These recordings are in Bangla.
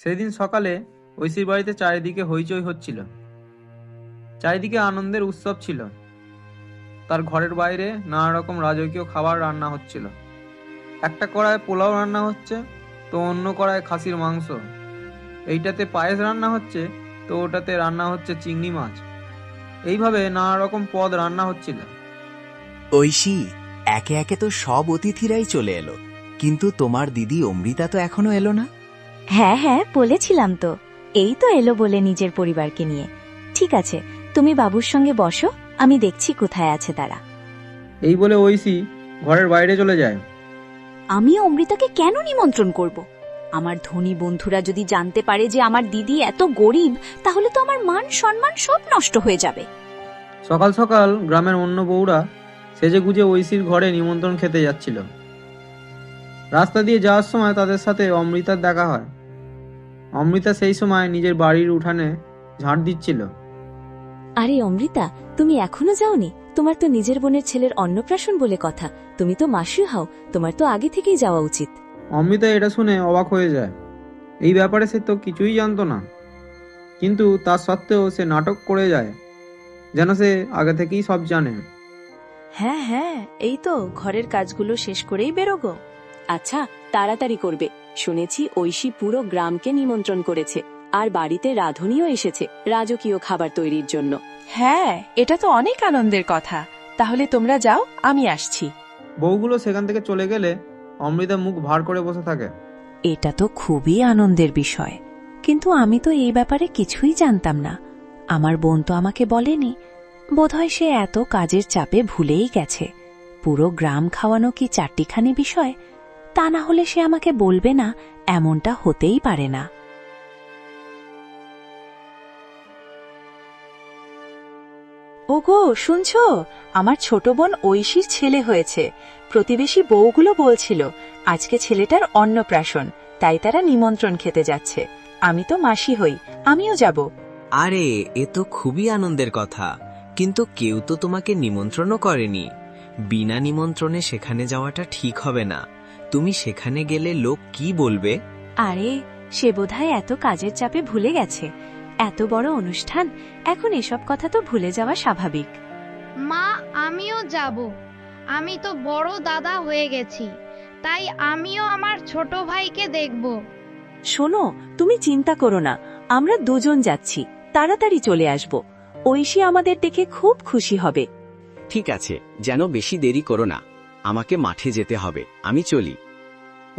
সেদিন সকালে ঐশীর বাড়িতে চারিদিকে হইচই হচ্ছিল। চারিদিকে আনন্দের উৎসব ছিল। তার ঘরের বাইরে নানা রকম রাজকীয় খাবার রান্না হচ্ছিল। একটা কড়ায় পোলাও রান্না হচ্ছে, তো অন্য কড়ায় খাসির মাংস। এইটাতে পায়েস রান্না হচ্ছে, তো ওটাতে রান্না হচ্ছে চিংড়ি মাছ। এইভাবে নানা রকম পদ রান্না হচ্ছিল। ঐশী, একে একে তো সব অতিথিরাই চলে এলো, কিন্তু তোমার দিদি অমৃতা তো এখনো এলো না। হ্যাঁ হ্যাঁ, বলেছিলাম তো, এই তো এলো বলে নিজের পরিবারকে নিয়ে। ঠিক আছে, তুমি বাবুর সঙ্গে বসো, আমি দেখছি কোথায় আছে তারা। এই বলে ঐশী ঘরের বাইরে চলে যায়। আমি অমৃতাকে কেন নিমন্ত্রণ করব? আমার ধনী বন্ধুরা যদি জানতে পারে যে আমার দিদি এত গরিব, তাহলে তো আমার মান সম্মান সব নষ্ট হয়ে যাবে। সকাল সকাল গ্রামের অন্য বউরা সেজে গুজে ঐশীর ঘরে নিমন্ত্রণ খেতে যাচ্ছিল। রাস্তা দিয়ে যাওয়ার সময় তাদের সাথে অমৃতার দেখা হয়। অমৃতা সেই সময় নিজের বাড়ির উঠানে ঝাড় দিচ্ছিল। আরে অমৃতা, তুমি এখনো যাওনি? তোমার তো নিজের বোনের ছেলের অন্নপ্রাশন বলে কথা, তুমি তো মাসি হও, তোমার তো আগে থেকেই যাওয়া উচিত। অমৃতা এটা শুনে অবাক হয়ে যায়। এই ব্যাপারে সে তো কিছুই জানতো না, কিন্তু তা সত্ত্বেও সে নাটক করে যায় যেন সে আগে থেকেই সব জানে। হ্যাঁ হ্যাঁ, এই তো ঘরের কাজগুলো শেষ করেই বেরোবো। আচ্ছা, তাড়াতাড়ি করবে, শুনেছি ঐশী পুরো গ্রামকে নিমন্ত্রণ করেছে, আর বাড়িতে রাঁধুনিও এসেছে রাজকীয় খাবার তৈরির জন্য। হ্যাঁ, এটা তো অনেক আনন্দের কথা। তাহলে তোমরা যাও, আমি আসছি। বউগুলো সেখান থেকে চলে গেলে অমৃতা মুখ ভার করে বসে থাকে। এটা তো খুবই আনন্দের বিষয়, কিন্তু আমি তো এই ব্যাপারে কিছুই জানতাম না। আমার বোন তো আমাকে বলেনি। বোধহয় সে এত কাজের চাপে ভুলেই গেছে। পুরো গ্রাম খাওয়ানো কি চারটিখানি বিষয়? তা না হলে সে আমাকে বলবে না, এমনটা হতেই পারে না। ওগো, শুনছো? আমার ছোট বোন ঐশীর ছেলে হয়েছে। প্রতিবেশী বউগুলো বলছিল আজকে ছেলেটার অন্নপ্রাশন, তাই তারা নিমন্ত্রণ খেতে যাচ্ছে। আমি তো মাসি হই, আমিও যাব। আরে, এ তো খুবই আনন্দের কথা, কিন্তু কেউ তো তোমাকে নিমন্ত্রণও করেনি। বিনা নিমন্ত্রণে সেখানে যাওয়াটা ঠিক হবে না। তুমি সেখানে গেলে লোক কি বলবে? আরে, সে বোধহয় এত কাজের চাপে ভুলে গেছে। এত বড় অনুষ্ঠান, এখন এসব কথা তো ভুলে যাওয়া স্বাভাবিক। মা, আমিও যাব। আমি তো বড় দাদা হয়ে গেছি, তাই আমিও আমার ছোট ভাইকে দেখব। শোনো, তুমি চিন্তা করো না, আমরা দুজন যাচ্ছি, তাড়াতাড়ি চলে আসব। ঐশী আমাদের দেখে খুব খুশি হবে। ঠিক আছে, যেন বেশি দেরি করো না। আমাকে মাঠে যেতে হবে, আমি চলি।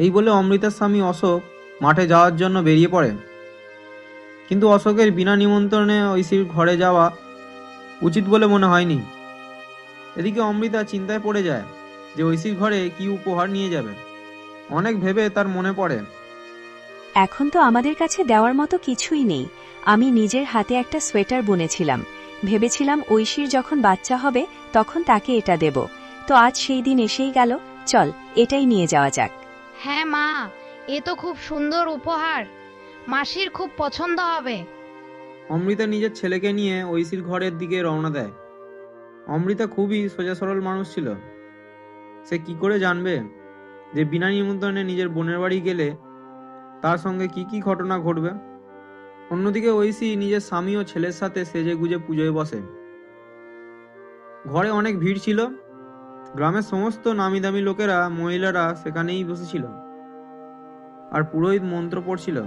এই বলে অমৃতার স্বামী অশোক মাঠে যাওয়ার জন্য বেরিয়ে পড়ে। কিন্তু অশোকের বিনা নিমন্ত্রণে ঐশীর ঘরে যাওয়া উচিত বলে মনে হয়নি। এদিকে অমৃতা চিন্তায় পড়ে যায় যে ঐশীর ঘরে কি উপহার নিয়ে যাবে। অনেক ভেবে তার মনে পড়ে, এখন তো আমাদের কাছে দেওয়ার মতো কিছুই নেই। আমি নিজের হাতে একটা সোয়েটার বুনেছিলাম, ভেবেছিলাম ঐশীর যখন বাচ্চা হবে তখন তাকে এটা দেব। তো আজ সেই দিন এসেই গেল, চল এটাই নিয়ে যাওয়া যাক। হ্যাঁ মা, এ তো খুব সুন্দর উপহার, মাসির খুব পছন্দ হবে। অমৃতা নিজের ছেলেকে নিয়ে ঐশীর ঘরের দিকে রওনা দেয়। অমৃতা খুবই সোজা সরল মানুষ ছিল। সে কি করে জানবে যে বিনা নিমন্ত্রণে নিজের বোনের বাড়ি গেলে তার সঙ্গে কি কি ঘটনা ঘটবে। অন্যদিকে ঐশী নিজের স্বামী ও ছেলের সাথে সেজে গুজে পুজোয় বসে। ঘরে অনেক ভিড় ছিল। গ্রামের সমস্ত নামি দামি লোকেরা, মহিলারা সেখানেই বসেছিল, আর পুরোহিত মন্ত্র পড়ছিল।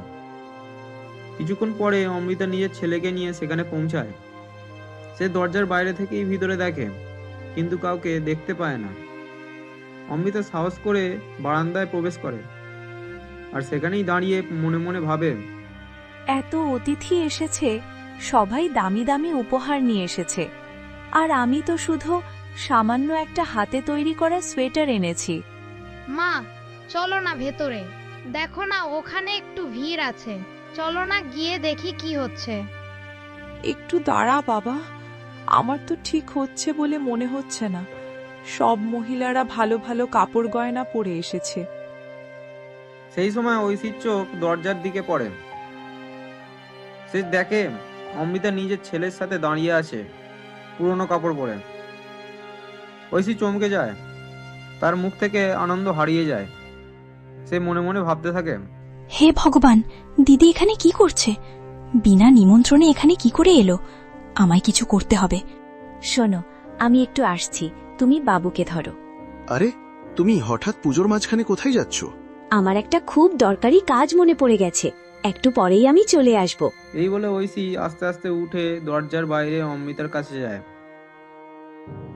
কিছুক্ষণ পরে অমৃতা নিজের ছেলেকে নিয়ে সেখানে পৌঁছায়। সে দরজার বাইরে থেকেই ভিতরে দেখে, কিন্তু কাউকে দেখতে পায় না। অমৃতা সাহস করে বারান্দায় প্রবেশ করে, আর সেখানেই দাঁড়িয়ে মনে মনে ভাবে, এত অতিথি এসেছে, সবাই দামি দামি উপহার নিয়ে এসেছে, আর আমি তো শুধু সামান্য একটা হাতে তৈরি করা সোয়েটার এনেছি। মা, চলো না ভেতরে, দেখো না ওখানে একটু ভিড় আছে, চলো না গিয়ে দেখি কি হচ্ছে। একটু দাঁড়া বাবা, আমার তো ঠিক হচ্ছে বলে মনে হচ্ছে না। সব মহিলারা ভালো ভালো কাপড় গয়না পরে এসেছে। সেই সময় ঐশীর চোখ দরজার দিকে পড়ে। সে দেখে অমৃতা নিজের ছেলের সাথে দাঁড়িয়ে আছে, পুরনো কাপড় পরে। ঐশী চমকে যায়, তার মুখ থেকে আনন্দ হারিয়ে যায়। সে মনে মনে ভাবতে থাকে, হে ভগবান, দিদি এখানে কি করছে? বিনা নিমন্ত্রণে এখানে কি করে এলো? আমায় কিছু করতে হবে। শোনো, আমি একটু আসছি, তুমি বাবুকে ধরো। আরে, তুমি হঠাৎ পুজোর মাঝখানে কোথায় যাচ্ছ? আমার একটা খুব দরকারি কাজ মনে পড়ে গেছে, একটু পরেই আমি চলে আসব। এই বলে ঐশী আস্তে আস্তে উঠে দরজার বাইরে অমৃতার কাছে যায়।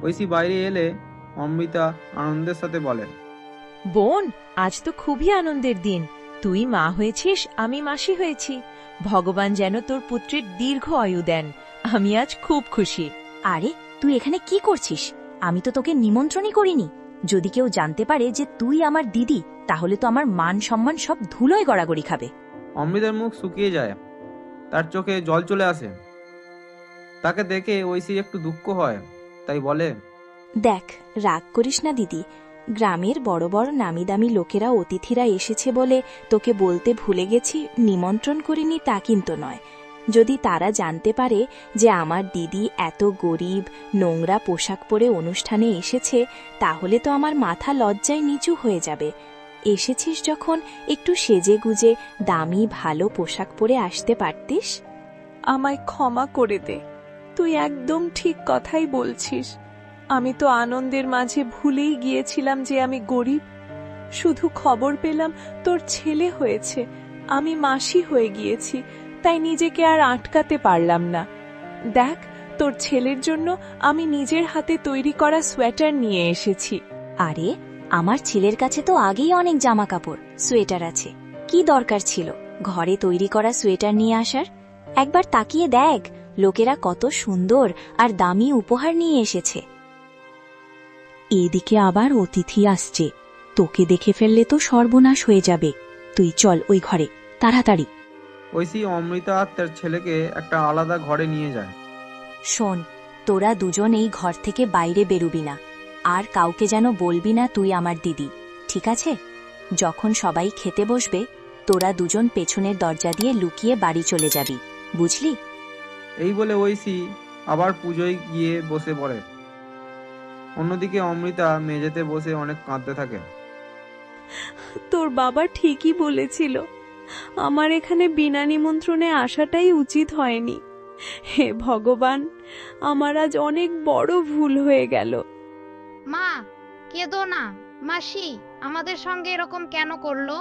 ঐশী বাইরে এলে অমৃতা আনন্দের সাথে বলে, বোন, আজ তো খুবই আনন্দের দিন। তুই মা হয়েছিস, আমি মাসি হয়েছি। ভগবান যেন তোর পুত্রের দীর্ঘ আয়ু দেন। আমি আজ খুব খুশি। আরে, তুই এখানে কি করছিস? আমি তো তোকে নিমন্ত্রণই করিনি। যদি কেউ জানতে পারে যে তুই আমার দিদি, তাহলে তো আমার মান সম্মান সব ধুলোয় গড়াগড়ি খাবে। অমৃতার মুখ শুকিয়ে যায়, তার চোখে জল চলে আসে। তাকে দেখে ঐশীর একটু দুঃখ হয়, তাই বলে, দেখ, রাগ করিস না দিদি। গ্রামের বড় বড় নামি দামি লোকেরা অতিথিরা এসেছে বলে তোকে বলতে ভুলে গেছি নিমন্ত্রণ করিনি, তা কিন্তু নয়। যদি তারা জানতে পারে যে আমার দিদি এত গরিব নোংরা পোশাক পরে অনুষ্ঠানে এসেছে, তাহলে তো আমার মাথা লজ্জায় নিচু হয়ে যাবে। এসেছিস যখন একটু সেজে গুজে দামি ভালো পোশাক পরে আসতে পারতিস। আমায় ক্ষমা করে দে, তুই একদম ঠিক কথাই বলছিস। আমি তো আনন্দের মাঝে ভুলেই গিয়েছিলাম যে আমি গরিব। শুধু খবর পেলাম তোর ছেলে হয়েছে, আমি মাসি হয়ে গিয়েছি, তাই নিজেকে আর আটকাতে পারলাম না। দেখ, তোর ছেলের জন্য আমি নিজের হাতে তৈরি করা সোয়েটার নিয়ে এসেছি। আরে, আমার ছেলের কাছে তো আগেই অনেক জামা কাপড় সোয়েটার আছে, কি দরকার ছিল ঘরে তৈরি করা সোয়েটার নিয়ে আসার? একবার তাকিয়ে দেখ, লোকেরা কত সুন্দর আর দামি উপহার নিয়ে এসেছে। এদিকে আবার অতিথি আসছে, তোকে দেখে ফেললে তো সর্বনাশ হয়ে যাবে। তুই চল ওই ঘরে তাড়াতাড়ি। ঐশী অমৃতা আর তার ছেলেকে একটা আলাদা ঘরে নিয়ে যায়। শোন, তোরা দুজন এই ঘর থেকে বাইরে বেরুবি না, আর কাউকে যেন বলবি না তুই আমার দিদি, ঠিক আছে? যখন সবাই খেতে বসবে, তোরা দুজন পেছনের দরজা দিয়ে লুকিয়ে বাড়ি চলে যাবি, বুঝলি? এই বলে ঐশী আবার পুজোয় গিয়ে বসে পড়ে। অন্যদিকে অমৃতা মেঝেতে বসে অনেক কাঁদতে থাকে। তোর বাবা ঠিকই বলেছিল, আমার এখানে বিনা নিমন্ত্রণে আসাটাই উচিত হয়নি। হে ভগবান, আমার আজ অনেক বড় ভুল হয়ে গেল। মা, কেঁদো না। মাসি আমাদের সঙ্গে এরকম কেন করলো?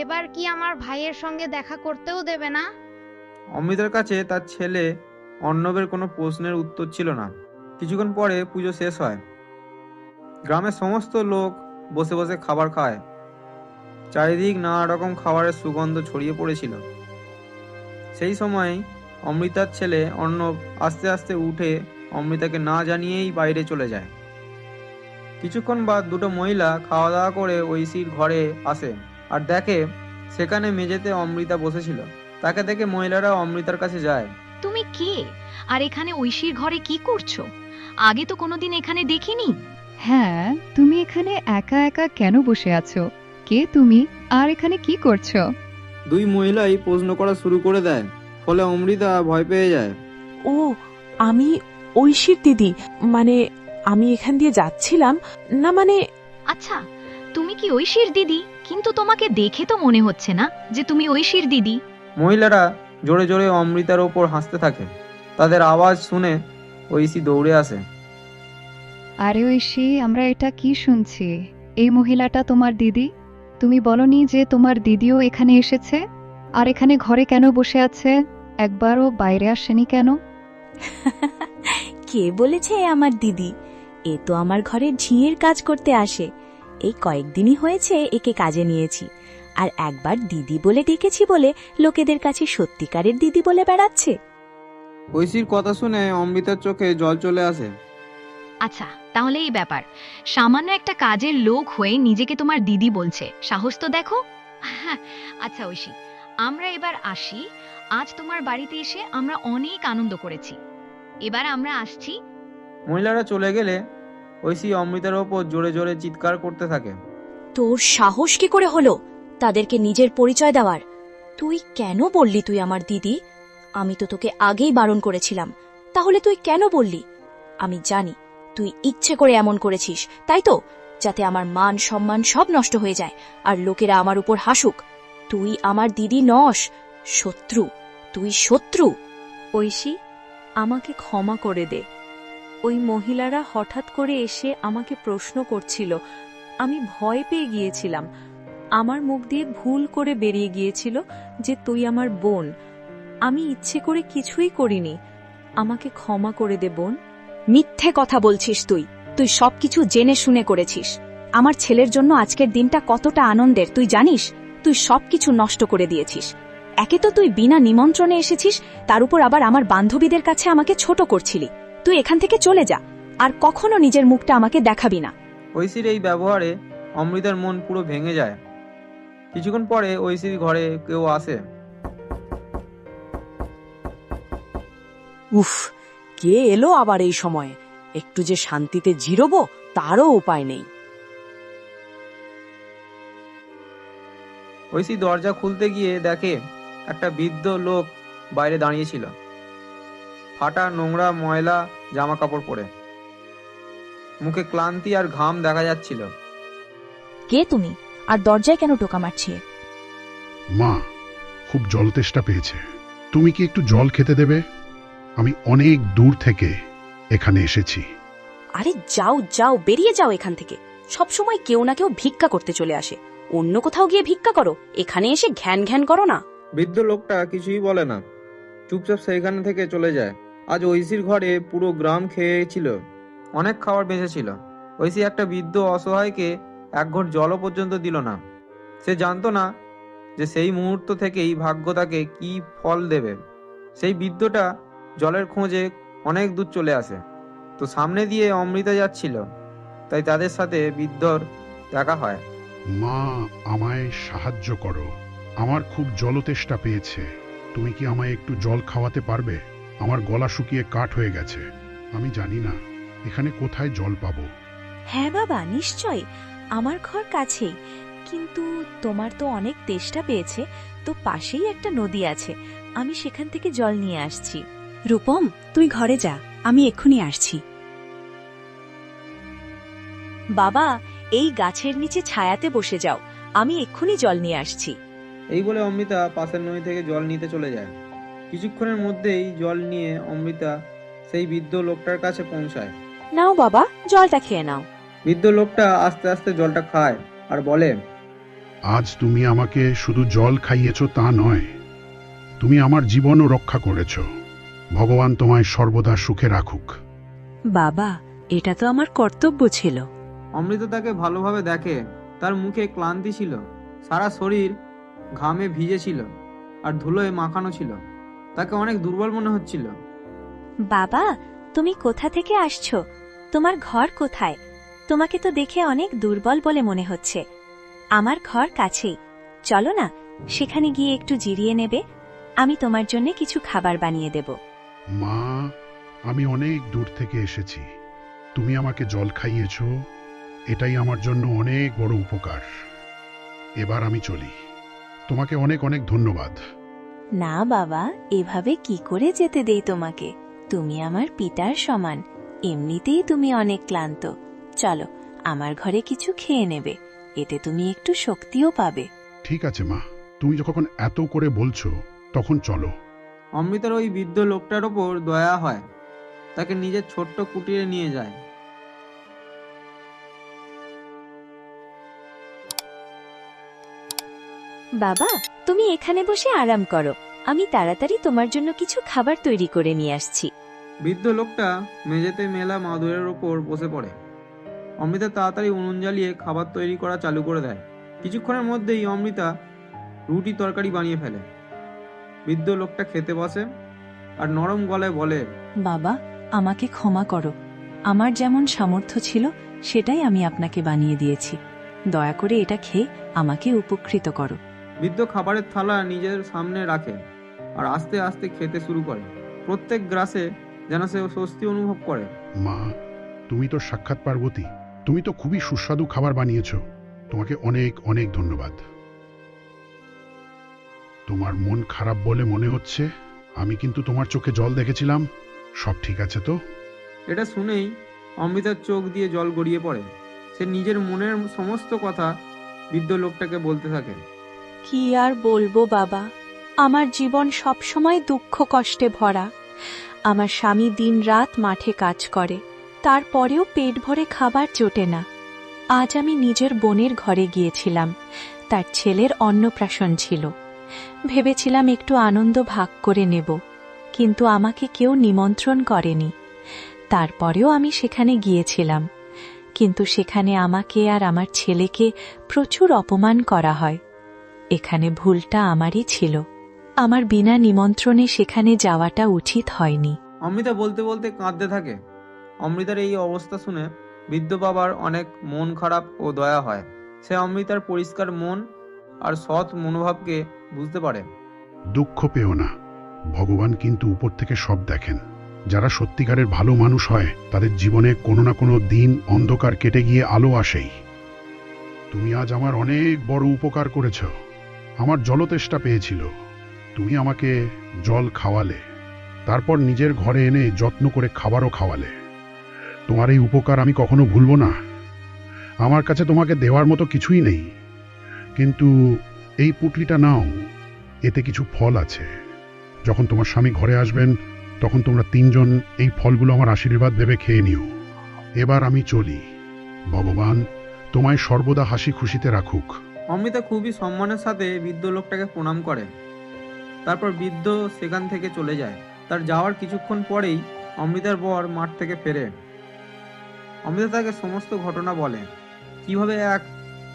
এবার কি আমার ভাইয়ের সঙ্গে দেখা করতেও দেবে না? অমৃতার কাছে তার ছেলে অর্ণবের কোনো প্রশ্নের উত্তর ছিল না। কিছুক্ষণ পরে পুজো শেষ হয়। গ্রামের সমস্ত লোক বসে বসে খাবার খায়। চারিদিক নানা রকম খাবারের সুগন্ধ ছড়িয়ে পড়েছিল। সেই সময় অমৃতার ছেলে অর্ণব আস্তে আস্তে উঠে অমৃতাকে না জানিয়েই বাইরে চলে যায়। কিছুক্ষণ বাদ দুটো মহিলা খাওয়া দাওয়া করে ঐশীর ঘরে আসে আর দেখে সেখানে মেঝেতে অমৃতা বসেছিল। তাকে দেখে মহিলারা অমৃতার কাছে যায়। তুমি কে, আর এখানে ঐশীর ঘরে কি করছো? আগে তো কোনোদিন এখানে দেখিনি। হ্যাঁ, তুমি এখানে একা একা কেন বসে আছো? কে তুমি, আর এখানে কি করছো? দুই মহিলাই প্রশ্ন করা শুরু করে দেয়, ফলে অমৃতা ভয় পেয়ে যায়। ও, আমি ঐশীর দিদি। মানে আমি এখান দিয়ে যাচ্ছিলাম না, মানে। আচ্ছা, তুমি কি ঐশীর দিদি? কিন্তু তোমাকে দেখে তো মনে হচ্ছে না যে তুমি ঐশীর দিদি। মহিলারা জোরে জোরে অমৃতার ওপর হাসতে থাকে। তাদের আওয়াজ শুনে ঐশী দৌড়ে আসে। আরে ঐশী, আমরা এটা কি শুনছি? এই মহিলাটা তোমার দিদি? তুমি বলনি যে তোমার দিদিও এখানে এসেছে? আর এখানে ঘরে কেন বসে আছে? একবারও বাইরে আসেনি কেন? কে বলেছে আমার দিদি? এ তো আমার ঘরে ঝিঁয়ের কাজ করতে আসে। এই কয়েকদিনই হয়েছে একে কাজে নিয়েছি, আর একবার দিদি বলে ডেকেছি বলে লোকেদের কাছে সত্যিকারের দিদি বলে বেড়াচ্ছে। ঐশীর কথা শুনে অমৃতার চোখে জল চলে আসে। আচ্ছা, তাহলে এই ব্যাপার। সামান্য একটা কাজের লোক হয়ে নিজেকে তোমার দিদি বলছে, সাহস তো দেখো। আচ্ছা ঐশী, আমরা এবার আসি। আজ তোমার বাড়িতে এসে আমরা অনেক আনন্দ করেছি। এবার আমরা আসছি। মহিলারা চলে গেলে ঐশী অমৃতার ওপর জোরে জোরে চিৎকার করতে থাকে। তোর সাহস কি করে হলো তাদেরকে নিজের পরিচয় দেওয়ার? তুই কেন বললি তুই আমার দিদি? আমি তো তোকে আগেই বারণ করেছিলাম, তাহলে তুই কেন বললি? আমি জানি তুই ইচ্ছে করে এমন করেছিস, তাই তো, যাতে আমার মান সম্মান সব নষ্ট হয়ে যায় আর লোকেরা আমার উপর হাসুক। তুই আমার দিদি নস, শত্রু, তুই শত্রু। ঐশী, আমাকে ক্ষমা করে দে। ওই মহিলারা হঠাৎ করে এসে আমাকে প্রশ্ন করছিল, আমি ভয় পেয়ে গিয়েছিলাম। আমার মুখ দিয়ে ভুল করে বেরিয়ে গিয়েছিল যে তুই আমার বোন। আমি ইচ্ছে করে কিছুই করিনি। আমাকে ক্ষমা করে দে বোন। মিথ্যে কথা বলছিস তুই, তুই সবকিছু জেনে শুনে করেছিস। আমার ছেলের জন্য আজকের দিনটা কতটা আনন্দের তুই জানিস? তুই সবকিছু নষ্ট করে দিয়েছিস। একে তো তুই বিনা নিমন্ত্রণে এসেছিস, তার উপর আবার আমার বান্ধবীদের কাছে আমাকে ছোট করছিলি। তুই এখান থেকে চলে যা, আর কখনো নিজের মুখটা আমাকে দেখাবি না। ঐশীর এই ব্যবহারে অমৃতার মন পুরো ভেঙে যায়। কিছুক্ষণ পরে ঐশীর ঘরে কেউ আসে। উফ, কে এলো আবার এই সময়ে? একটু যে শান্তিতে জিরোবো তারও উপায় নেই। ঐশী দরজা খুলতে গিয়ে দেখে একটা বৃদ্ধ লোক বাইরে দাঁড়িয়েছিল, ফাটা নোংরা ময়লা জামা কাপড় পরে। মুখে ক্লান্তি আর ঘাম দেখা যাচ্ছিল। কে তুমি, আর দরজায় কেন টোকা মারছে? মা খুব জল তেষ্টা পেয়েছে, তুমি কি একটু জল খেতে দেবে? আমি অনেক দূর থেকে এখানে এসেছি। আরে যাও যাও, বেরিয়ে যাও এখান থেকে। সবসময় কেউ না কেউ ভিক্ষা করতে চলে আসে। অন্য কোথাও গিয়ে ভিক্ষা করো, এখানে এসে ঘ্যান ঘ্যান করো না। বৃদ্ধ লোকটা কিছুই বলে না, চুপচাপ সেইখানে থেকে চলে যায়। আজ ঐশীর ঘরে পুরো গ্রাম খেয়েছিল, অনেক খাবার বেঁচেছিল। ঐশী একটা বৃদ্ধ অসহায়কে এক ঘট জলও পর্যন্ত দিল না। সে জানতো না যে সেই মুহূর্ত থেকেই ভাগ্য তাকে কি ফল দেবে। সেই বৃদ্ধটা জলের খোঁজে অনেক দূর চলে আসে। তো সামনে দিয়ে অমৃতা যাচ্ছিল, তাই তাদের সাথে বৃদ্ধর দেখা হয়। মা আমায় সাহায্য করো, আমার খুব জলতেষ্টা পেয়েছে। তুমি কি আমায় একটু জল খাওয়াতে পারবে? আমার গলা শুকিয়ে কাঠ হয়ে গেছে, আমি জানি না এখানে কোথায় জল পাবো। হ্যাঁ বাবা, নিশ্চয়, আমার ঘর কাছেই। কিন্তু তোমার তো অনেক তেষ্টা পেয়েছে, তো পাশেই একটা নদী আছে, আমি সেখান থেকে জল নিয়ে আসছি। রূপম, তুই ঘরে যা, আমি এক্ষুনি আসছি। বাবা, এই গাছের নিচে ছায়াতে বসে যাও, আমি এক্ষুনি জল নিয়ে আসছি। এই বলে অমৃতা পাশের নদী থেকে জল নিতে চলে যায়। কিছুক্ষণের মধ্যেই জল নিয়ে অমৃতা সেই বৃদ্ধ লোকটার কাছে পৌঁছায়। নাও বাবা, জলটা খেয়ে নাও। বৃদ্ধ লোকটা আস্তে আস্তে জলটা খায় আর বলে, আজ তুমি আমাকে শুধু জল খাইয়েছ তা নয়, তুমি আমার জীবনও রক্ষা করেছ। ভগবান তোমায় সর্বদা সুখে রাখুক। বাবা, এটা তো আমার কর্তব্য ছিল। অমৃতা তাকে ভালোভাবে দেখে। তার মুখে ক্লান্তি ছিল, সারা শরীর ঘামে ভিজে ছিল আর ধুলোয় মাখানো ছিল। তাকে অনেক দুর্বল মনে হচ্ছিল। বাবা, তুমি কোথা থেকে আসছো? তোমার ঘর কোথায়? তোমাকে তো দেখে অনেক দুর্বল বলে মনে হচ্ছে। আমার ঘর কাছেই, চলো না, সেখানে গিয়ে একটু জিরিয়ে নেবে। আমি তোমার জন্য কিছু খাবার বানিয়ে দেব। মা, আমি অনেক দূর থেকে এসেছি, তুমি আমাকে জল খাইয়েছ, এটাই আমার জন্য অনেক বড় উপকার। এবার আমি চলি, তোমাকে অনেক অনেক ধন্যবাদ। না বাবা, এভাবে কি করে যেতে দেই তোমাকে? তুমি আমার পিতার সমান, এমনিতেই তুমি অনেক ক্লান্ত। চলো, আমার ঘরে কিছু খেয়ে নেবে, এতে তুমি একটু শক্তিও পাবে। ঠিক আছে মা, তুমি যখন এত করে বলছো তখন চলো। অমৃতার ওই বৃদ্ধ লোকটার ওপর দয়া হয়, তাকে নিজের ছোট্ট কুটিরে নিয়ে যায়। বাবা, তুমি এখানে বসে আরাম করো, আমি তাড়াতাড়ি তোমার জন্য কিছু খাবার তৈরি করে নিয়ে আসছি। বৃদ্ধ লোকটা মেঝেতে মেলা মাদুরের ওপর বসে পড়ে। অমৃতা তাড়াতাড়ি উনুন জ্বালিয়ে খাবার তৈরি করা চালু করে দেয়। কিছুক্ষণের মধ্যেই অমৃতা রুটি তরকারি বানিয়ে ফেলে। বৃদ্ধ লোকটা খেতে বসে আর নরম গলায় বলে, বাবা, আমাকে ক্ষমা করো, আমার যেমন সামর্থ্য ছিল সেটাই আমি আপনাকে বানিয়ে দিয়েছি। দয়া করে এটা খেয়ে আমাকে উপকৃত করো। বৃদ্ধ খাবারের থালা নিজের সামনে রাখে আর আস্তে আস্তে খেতে শুরু করে। প্রত্যেক গ্রাসে যেন সে স্বস্তি অনুভব করে। মা, তুমি তো সাক্ষাৎ পার্বতী, তুমি তো খুবই সুস্বাদু খাবার বানিয়েছ, তোমাকে অনেক অনেক ধন্যবাদ। তোমার মন খারাপ বলে মনে হচ্ছে, আমি কিন্তু তোমার চোখে জল দেখেছিলাম, সব ঠিক আছে তো? এটা শুনেই অমৃতার চোখ দিয়ে জল গড়িয়ে পড়ে। সে নিজের মনের সমস্ত কথা বৃদ্ধ লোকটাকে বলতে থাকে। কি আর বলবো বাবা, আমার জীবন সবসময় দুঃখ কষ্টে ভরা। আমার স্বামী দিনরাত মাঠে কাজ করে, তারপরেও পেট ভরে খাবার জোটে না। আজ আমি নিজের বোনের ঘরে গিয়েছিলাম, তার ছেলের অন্নপ্রাশন ছিল। ভেবেছিলাম একটু আনন্দ ভাগ করে নেব, কিন্তু আমাকে কেউ নিমন্ত্রণ করেনি। তারপরেও আমি সেখানে গিয়েছিলাম, কিন্তু সেখানে আমাকে আর আমার ছেলেকে প্রচুর অপমান করা হয়। এখানে ভুলটা আমারই ছিল। আমার বিনা নিমন্ত্রণে সেখানে যাওয়াটা উচিত হয়নি। অমৃতা বলতে বলতে কাঁদতে থাকে। অমৃতার এই অবস্থা শুনে বৃদ্ধ বাবার অনেক মন খারাপ ও দয়া হয়। সে অমৃতার পরিষ্কার মন আর সৎ মনোভাবকে বুঝতে পারে। দুঃখ পেও না, ভগবান কিন্তু উপর থেকে সব দেখেন। যারা সত্যিকারের ভালো মানুষ হয় তাদের জীবনে কোনো না কোনো দিন অন্ধকার কেটে গিয়ে আলো আসেই। তুমি আজ আমার অনেক বড় উপকার করেছ। আমার জলতেষ্টা পেয়েছিল, তুমি আমাকে জল খাওয়ালে, তারপর নিজের ঘরে এনে যত্ন করে খাবারও খাওয়ালে। তোমার এই উপকার আমি কখনো ভুলব না। আমার কাছে তোমাকে দেওয়ার মতো কিছুই নেই, কিন্তু এই পুটলিটা নাও, এতে কিছু ফল আছে। যখন তোমার স্বামী ঘরে আসবেন তখন তোমরা তিনজন এই ফলগুলো আমার আশীর্বাদ ভেবে খেয়ে নিও। এবার আমি চলি। ভগবান তোমায় সর্বদা হাসি খুশিতে রাখুক। অমৃতা খুবই সম্মানের সাথে বৃদ্ধ লোকটাকে প্রণাম করে। তারপর বৃদ্ধ সেখান থেকে চলে যায়। তার যাওয়ার কিছুক্ষণ পরেই অমৃতার বর মাঠ থেকে ফেরে। অমৃতা তাকে সমস্ত ঘটনা বলে, কিভাবে এক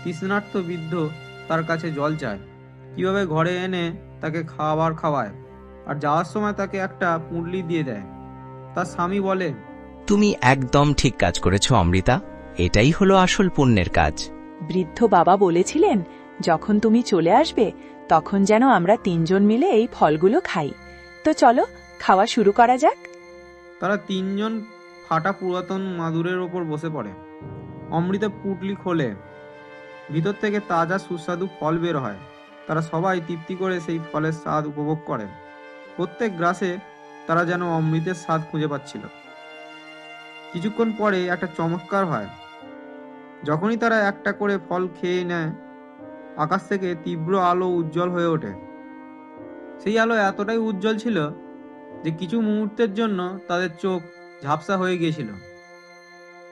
তৃষ্ণার্ত বৃদ্ধ তার কাছে জল চায়, কিভাবে ঘরে এনে তাকে খাবার খাওয়ায়, আর যাওয়ার সময় তাকে একটা পুঁটলি দিয়ে দেয়। তার স্বামী বলে, তুমি একদম ঠিক কাজ করেছো অমৃতা, এটাই হলো আসল পুণ্যের কাজ। বৃদ্ধ বাবা বলেছিলেন যখন তুমি চলে আসবে তখন যেন আমরা তিনজন মিলে এই ফলগুলো খাই। তো চলো খাওয়া শুরু করা যাক। তারা তিনজন ফাটা পুরাতন মাদুরের ওপর বসে পড়ে। অমৃতা পুঁটলি খোলে, ভিতর থেকে তাজা সুস্বাদু ফল বের হয়। তারা সবাই তৃপ্তি করে সেই ফলের স্বাদ উপভোগ করে। প্রত্যেক গ্রাসে তারা যেন অমৃতের স্বাদ খুঁজে পাচ্ছিল। কিছুক্ষণ পরে একটা চমৎকার হয়। যখনই তারা একটা করে ফল খেয়ে নেয়, আকাশ থেকে তীব্র আলো উজ্জ্বল হয়ে ওঠে। সেই আলো এতটাই উজ্জ্বল ছিল যে কিছু মুহূর্তের জন্য তাদের চোখ ঝাপসা হয়ে গিয়েছিল।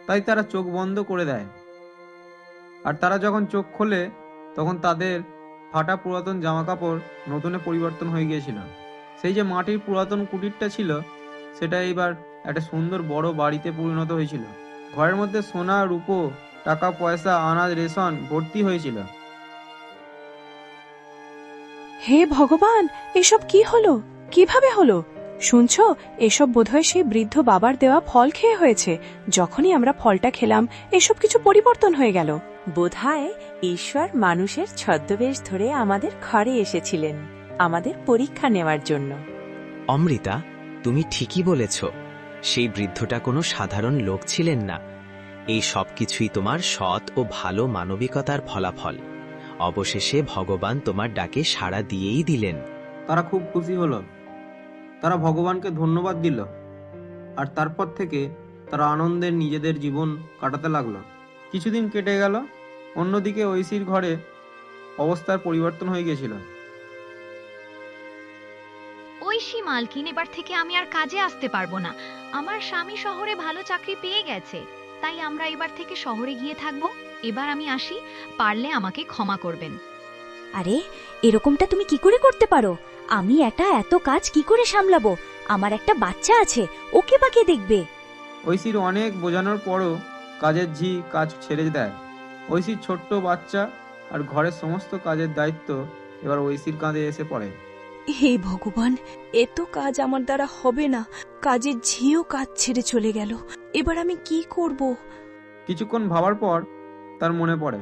তাই তারা চোখ বন্ধ করে দেয়। আর তারা যখন চোখ খোলে তখন তাদের ফাটা পুরাতন জামা কাপড় নতুনে পরিবর্তন হয়ে গিয়েছিল। সেই যে মাটির পুরাতন কুটিরটা ছিল সেটা এবার একটা সুন্দর বড় বাড়িতে পরিণত হয়েছিল। ঘরের মধ্যে সোনা, রূপো, টাকা পয়সা, আনাজ, রেশন ভর্তি হয়েছিল। হে ভগবান, এসব কি হলো? কিভাবে হলো? শুনছো, এসব বোধহয় সেই বৃদ্ধ বাবার দেওয়া ফল খেয়ে হয়েছে। যখনই আমরা ফলটা খেলাম এসব কিছু পরিবর্তন হয়ে গেল। বোধহয় ঈশ্বর মানুষের ছদ্মবেশ ধরে আমাদের ঘরে এসেছিলেন আমাদের পরীক্ষা নেওয়ার জন্য। অমৃতা, তুমি ঠিকই বলেছ, সেই বৃদ্ধটা কোনো সাধারণ লোক ছিলেন না। এই সব কিছুই তোমার সৎ ও ভালো মানবিকতার ফলাফল। অবশেষে ভগবান তোমার ডাকে সাড়া দিয়েই দিলেন। তারা খুব খুশি হলো। তারা ভগবানকে ধন্যবাদ দিল। আর তারপর থেকে তারা আনন্দের নিজেদের জীবন কাটাতে লাগলো। কিছুদিন কেটে গেল। অন্যদিকে ঐশীর ঘরে অবস্থার পরিবর্তন হয়ে গিয়েছিল। ঐশী মালকিন, এবার থেকে আমি আর কাজে আসতে পারবো না। আমার স্বামী শহরে ভালো চাকরি পেয়ে গেছে, তাই আমরা এবার থেকে শহরে গিয়ে থাকবো। এবার আমি আসি, পারলে আমাকে ক্ষমা করবেন। আরে, এরকমটা তুমি কি করে করতে পারো? আমি এত কাজ কি করে সামলাবো? আমার একটা বাচ্চা আছে, ওকে বা কে দেখবে? ঐশীর অনেক বোঝানোর পরও কাজের ঝি কাজ ছেড়ে দেয়। ঐশীর ছোট্ট বাচ্চা আর ঘরের সমস্ত কাজের দায়িত্ব এবার ঐশীর কাঁধে এসে পড়ে। হে ভগবান, এত কাজ আমার দ্বারা হবে না। কাজের ঝিও কাজ ছেড়ে চলে গেল। এবার আমি কি করব? কিছুক্ষণ ভাবার পর তার মনে পড়ে,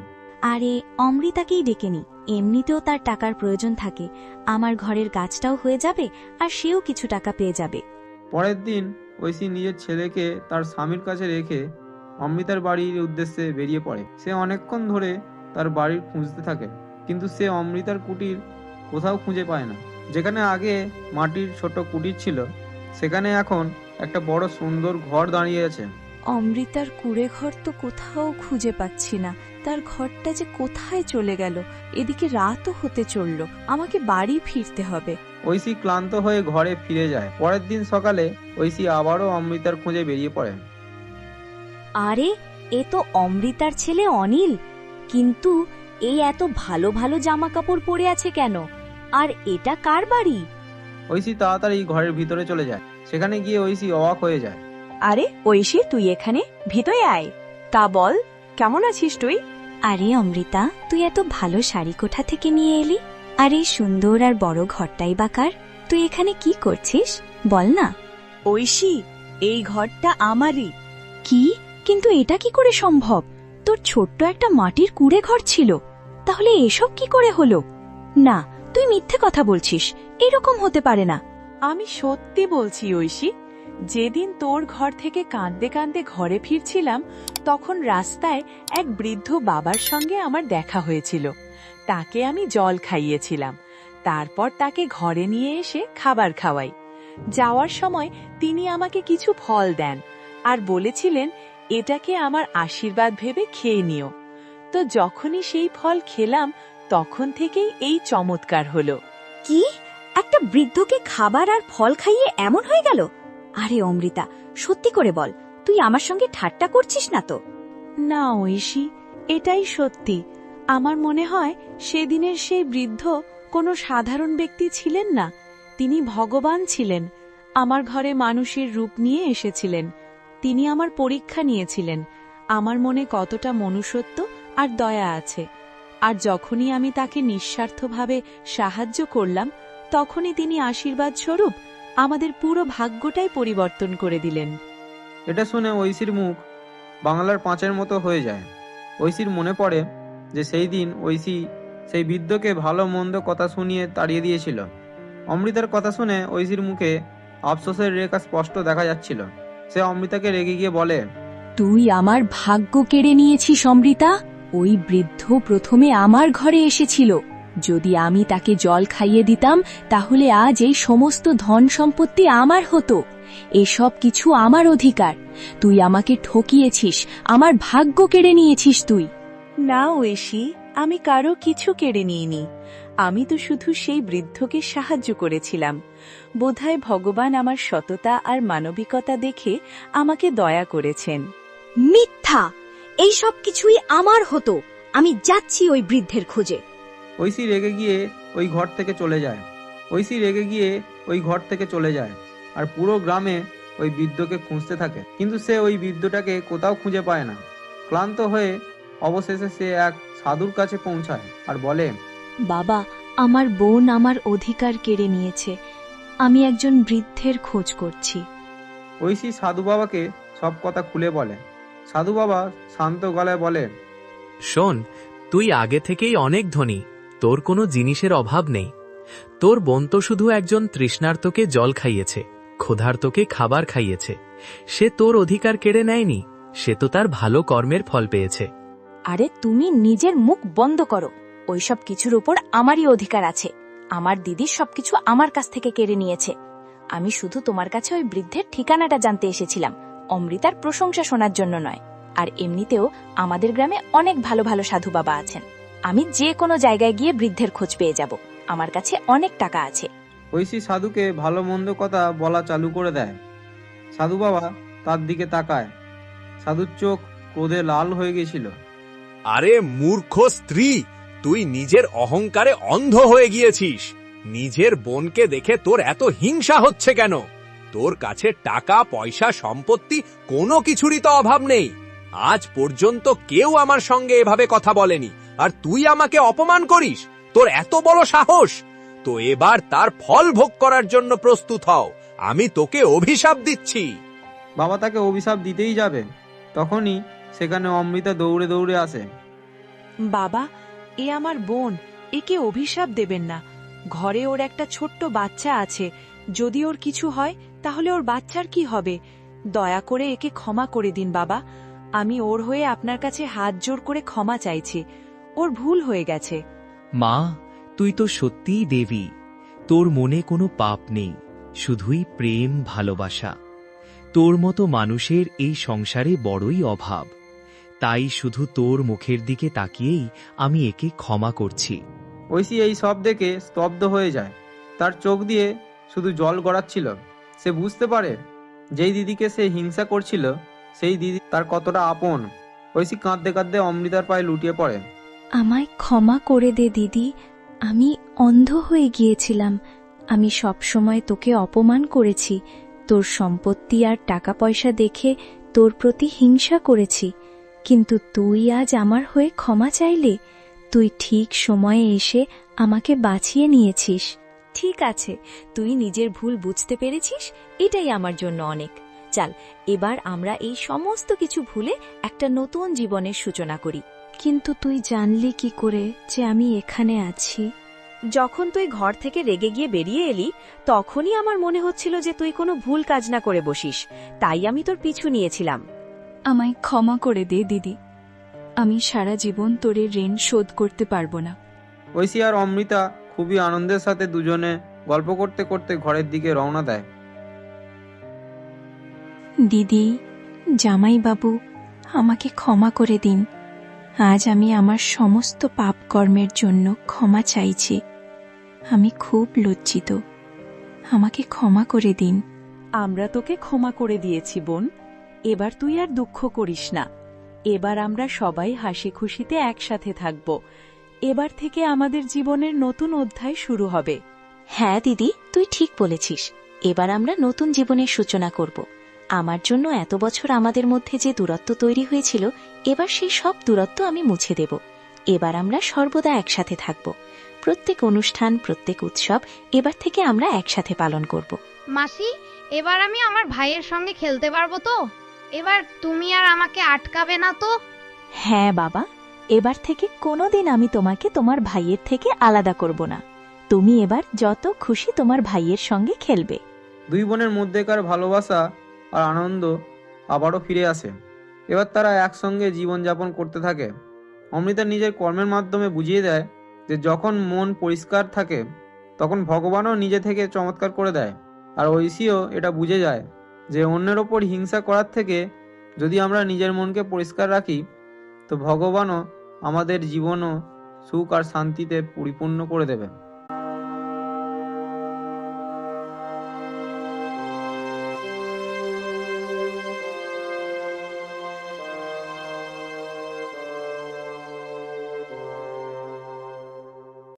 আরে অমৃতাকেই ডেকে নি, এমনিতেও তার টাকার প্রয়োজন থাকে। আমার ঘরের কাজটাও হয়ে যাবে আর সেও কিছু টাকা পেয়ে যাবে। পরের দিন ঐশী নিজের ছেলেকে তার স্বামীর কাছে রেখে অমৃতার বাড়ির উদ্দেশ্যে বেরিয়ে পড়ে। সে অনেকক্ষণ ধরে তার বাড়ির খুঁজতে থাকে, কিন্তু সে অমৃতার কুটির কোথাও খুঁজে পায় না। যেখানে আগে মাটির ছোট কুটির ছিল সেখানে এখন একটা বড় সুন্দর ঘর দাঁড়িয়ে আছে। অমৃতার কুঁড়ে ঘর তো কোথাও খুঁজে পাচ্ছি না। তার ঘরটা যে কোথায় চলে গেল। এদিকে রাতও হতে চলল, আমাকে বাড়ি ফিরতে হবে। ঐশী ক্লান্ত হয়ে ঘরে ফিরে যায়। পরের দিন সকালে ঐশী আবারও অমৃতার খোঁজে বেরিয়ে পড়ে। আরে, এ তো অমৃতার ছেলে অনিল। কিন্তু এই এত ভালো ভালো জামা কাপড় পরে আছে কেন? আর এটা কার বাড়ি? ঐশী তাড়াতাড়ি ঘরের ভিতরে চলে যায়। সেখানে গিয়ে ঐশী অবাক হয়ে যায়। আরে ঐশী, তুই এখানে? ভিতরে আয়। তা বল, কেমন আছিস তুই? আরে অমৃতা, তুই এত ভালো শাড়ি কোথা থেকে নিয়ে এলি? আর এই সুন্দর আর বড় ঘরটাই বা কার? তুই এখানে কি করছিস বল না। ঐশী, এই ঘরটা আমারই। কি? কিন্তু এটা কি করে সম্ভব? তোর ছোট্ট একটা মাটির কুঁড়ে ঘর ছিল, তাহলে এসব কি করে হলো? না, তুই মিথ্যে কথা বলছিস, এরকম হতে পারে না। আমি সত্যি বলছি ঐশী। যেদিন তোর ঘর থেকে কাঁদতে কাঁদতে ঘরে ফিরছিলাম, তখন রাস্তায় এক বৃদ্ধ বাবার সঙ্গে আমার দেখা হয়েছিল। তাকে আমি জল খাইয়েছিলাম, তারপর তাকে ঘরে নিয়ে এসে খাবার খাওয়াই। যাওয়ার সময় তিনি আমাকে কিছু ফল দেন আর বলেছিলেন, এটাকে আমার আশীর্বাদ ভেবে খেয়ে নিও। তো যখনই সেই ফল খেলাম, তখন থেকেই এই চমৎকার হলো। কি? একটা বৃদ্ধকে খাবার আর ফল খাইয়ে এমন হয়ে গেল? আরে অমৃতা, সত্যি করে বল, তুই আমার সঙ্গে ঠাট্টা করছিস না তো? না ঐশী, এটাই সত্যি। আমার মনে হয় সেদিনের সেই বৃদ্ধ কোনো সাধারণ ব্যক্তি ছিলেন না, তিনি ভগবান ছিলেন। আমার ঘরে মানুষের রূপ নিয়ে এসেছিলেন। তিনি আমার পরীক্ষা নিয়েছিলেন, আমার মনে কতটা মনুষ্যত্ব আর দয়া আছে। আর যখনই আমি তাকে নিঃস্বার্থভাবে সাহায্য করলাম, তখনই তিনি আশীর্বাদ স্বরূপ আমাদের পুরো ভাগ্যটাই পরিবর্তন করে দিলেন। এটা শুনে ঐশীর মুখ বাংলার পাঁচের মতো হয়ে যায়। ঐশীর মনে পড়ে যে সেই দিন ঐশী সেই বৃদ্ধকে ভালো মন্দ কথা শুনিয়ে তাড়িয়ে দিয়েছিল। অমৃতার কথা শুনে ঐশীর মুখে আফসোসের রেখা স্পষ্ট দেখা যাচ্ছিল। সে অমৃতাকে রেগে গিয়ে বলে, তুই আমার ভাগ্য কেড়ে নিয়েছিস অমৃতা। ওই বৃদ্ধ প্রথমে আমার ঘরে এসেছিল। যদি আমি তাকে জল খাইয়ে দিতাম, তাহলে আজ এই সমস্ত ধন সম্পত্তি আমার হতো। এসব কিছু আমার অধিকার। তুই আমাকে ঠকিয়েছিস, আমার ভাগ্য কেড়ে নিয়েছিস তুই। না ঐশী, আমি কারো কিছু কেড়ে নিইনি। আমি তো শুধু সেই বৃদ্ধকে সাহায্য করেছিলাম। বোধহয় ভগবান আমার সততা আর মানবিকতা দেখে আমাকে দয়া করেছেন। মিথ্যা! এই সব কিছুই আমার হতো। আমি যাচ্ছি ওই বৃদ্ধের খোঁজে। ঐশী রেগে গিয়ে ওই ঘর থেকে চলে যায়। ঐশী রেগে গিয়ে ওই ঘর থেকে চলে যায় আর পুরো গ্রামে ওই বৃদ্ধকে খুঁজতে থাকে, কিন্তু সে ওই বৃদ্ধটাকে কোথাও খুঁজে পায় না। ক্লান্ত হয়ে অবশেষে সে এক সাধুর কাছে পৌঁছায় আর বলে, বাবা, আমার বোন আমার অধিকার কেড়ে নিয়েছে। আমি একজন বৃদ্ধের খোঁজ করছি। ঐশী সাধু বাবাকে সব কথা খুলে বলে। সাধু বাবা শান্ত গলায় বলে, শোন, তুই আগে থেকেই অনেক ধনী, তোর কোনো জিনিসের অভাব নেই। তোর বোন তো শুধু একজন তৃষ্ণার্তকে জল খাইয়েছে, ক্ষুধার্তকে খাবার খাইয়েছে। সে তোর অধিকার কেড়ে নেয়নি, সে তো তার ভালো কর্মের ফল পেয়েছে। আরে তুমি নিজের মুখ বন্ধ করো। ওইসব কিছুর উপর আমারই অধিকার আছে। আমার দিদি সবকিছু আমার কাছ থেকে কেড়ে নিয়েছে। আমি শুধু তোমার কাছে ওই বৃদ্ধের ঠিকানাটা জানতে এসেছিলাম, অমৃতার প্রশংসা শোনার জন্য নয়। আর এমনিতেও আমাদের গ্রামে অনেক ভালো ভালো সাধু বাবা আছেন। আমি যে কোনো জায়গায় গিয়ে বৃদ্ধের খোঁজ পেয়ে যাব। আমার কাছে অনেক টাকা আছে। ঐশী সাধুকে ভালো মন্দ কথা বলা চালু করে দেয়। সাধু বাবা তার দিকে তাকায়। সাধুর চোখ ক্রোধে লাল হয়ে গেছিল। আরে মূর্খ স্ত্রী, তুই নিজের অহংকারে অন্ধ হয়ে গিয়েছিস। নিজের বোনকে দেখে তোর এত হিংসা হচ্ছে কেন? তোর কাছে টাকা পয়সা সম্পত্তি কোনো কিছুরই তো অভাব নেই। আজ পর্যন্ত কেউ আমার সঙ্গে এভাবে কথা বলেনি, আর তুই আমাকে অপমান করিস? তোর এত বড় সাহস! তো এবার তার ফল ভোগ করার জন্য প্রস্তুত হও। আমি তোকে অভিশাপ দিচ্ছি। বাবা তাকে অভিশাপ দিতেই যাবে, তখনই সেখানে অমৃতা দৌড়ে দৌড়ে আসে। বাবা, এ আমার বোন, একে অভিশাপ দেবেন না। ঘরে ওর একটা ছোট্ট বাচ্চা আছে। যদি ওর কিছু হয় তাহলে ওর বাচ্চার কি হবে? দয়া করে একে ক্ষমা করে দিন বাবা। আমি ওর হয়ে আপনার কাছে হাত জোড় করে ক্ষমা চাইছি। ওর ভুল হয়ে গেছে। মা, তুই তো সত্যিই দেবী। তোর মনে কোনো পাপ নেই, শুধুই প্রেম ভালোবাসা। তোর মতো মানুষের এই সংসারে বড়ই অভাব, তাই শুধু তোর মুখের দিকে তাকিয়েই আমি একে ক্ষমা করছি। ঐশী এই সব দেখে স্তব্ধ হয়ে যায়। তার চোখ দিয়ে শুধু জল গড়াচ্ছিল। সে বুঝতে পারে যেই দিদিকে সে হিংসা করছিল সেই দিদি তার কতটা আপন। ঐশী কাঁদতে কাঁদতে অমৃতার পায়ে লুটিয়ে পড়ে। আমায় ক্ষমা করে দে দিদি, আমি অন্ধ হয়ে গিয়েছিলাম। আমি সব সময় তোকে অপমান করেছি, তোর সম্পত্তি আর টাকা পয়সা দেখে তোর প্রতি হিংসা করেছি। কিন্তু তুই আজ আমার হয়ে ক্ষমা চাইলে, তুই ঠিক সময়ে এসে আমাকে বাঁচিয়ে নিয়েছিস। ঠিক আছে, তুই নিজের ভুল বুঝতে পেরেছিস, এটাই আমার জন্য অনেক। চল, এবার আমরা এই সমস্ত কিছু ভুলে একটা নতুন জীবনের সূচনা করি। কিন্তু তুই জানলি কি করে যে আমি এখানে আছি? যখন তুই ঘর থেকে রেগে গিয়ে বেরিয়ে এলি, তখনই আমার মনে হচ্ছিল যে তুই কোনো ভুল কাজ না করে বসিস, তাই আমি তোর পিছু নিয়েছিলাম। আমায় ক্ষমা করে দে দিদি, আমি সারা জীবন তোর ঋণ শোধ করতে পারবো না। ঐশী আর অমৃতা খুবই আনন্দের সাথে দুজনে গল্প করতে করতে ঘরের দিকে রওনা দেয়। দিদি, জামাইবাবু, আমাকে ক্ষমা করে দিন। আজ আমি আমার সমস্ত পাপ কর্মের জন্য ক্ষমা চাইছি। আমি খুব লজ্জিত, আমাকে ক্ষমা করে দিন। আমরা তোকে ক্ষমা করে দিয়েছি বোন, এবার তুই আর দুঃখ করিস না। এবার আমরা সবাই হাসি খুশিতে একসাথে থাকব। এবার থেকে আমাদের জীবনের নতুন অধ্যায় শুরু হবে। হ্যাঁ দিদি, তুই ঠিক বলেছিস। এবার আমরা নতুন জীবনের সূচনা করব। আমার জন্য এত বছর আমাদের মধ্যে যে দূরত্ব তৈরি হয়েছিল, এবার সেই সব দূরত্ব আমি মুছে দেব। এবার আমরা সর্বদা একসাথে থাকব। প্রত্যেক অনুষ্ঠান, প্রত্যেক উৎসব এবার থেকে আমরা একসাথে পালন করব। মাসি, এবার আমি আমার ভাইয়ের সঙ্গে খেলতে পারবো তো? এবার তুমি আর আমাকে আটকাবে না তো? হ্যাঁ বাবা, এবার থেকে কোনোদিন আমি তোমাকে তোমার ভাইয়ের থেকে আলাদা করব না। তুমি এবার যত খুশি তোমার ভাইয়ের সঙ্গে খেলবে। দুই বোনের মধ্যেকার ভালোবাসা আর আনন্দ আবারও ফিরে আসে। এবার তারা একসঙ্গে জীবনযাপন করতে থাকে। অমৃতা নিজের কর্মের মাধ্যমে বুঝিয়ে দেয় যে যখন মন পরিষ্কার থাকে তখন ভগবানও নিজে থেকে চমৎকার করে দেয়। আর ঐশীও এটা বুঝে যায় যে অন্যের ওপর হিংসা করার থেকে যদি আমরা নিজের মনকে পরিষ্কার রাখি, তো ভগবানও আমাদের জীবনও সুখ আর শান্তিতে পরিপূর্ণ করে দেবে।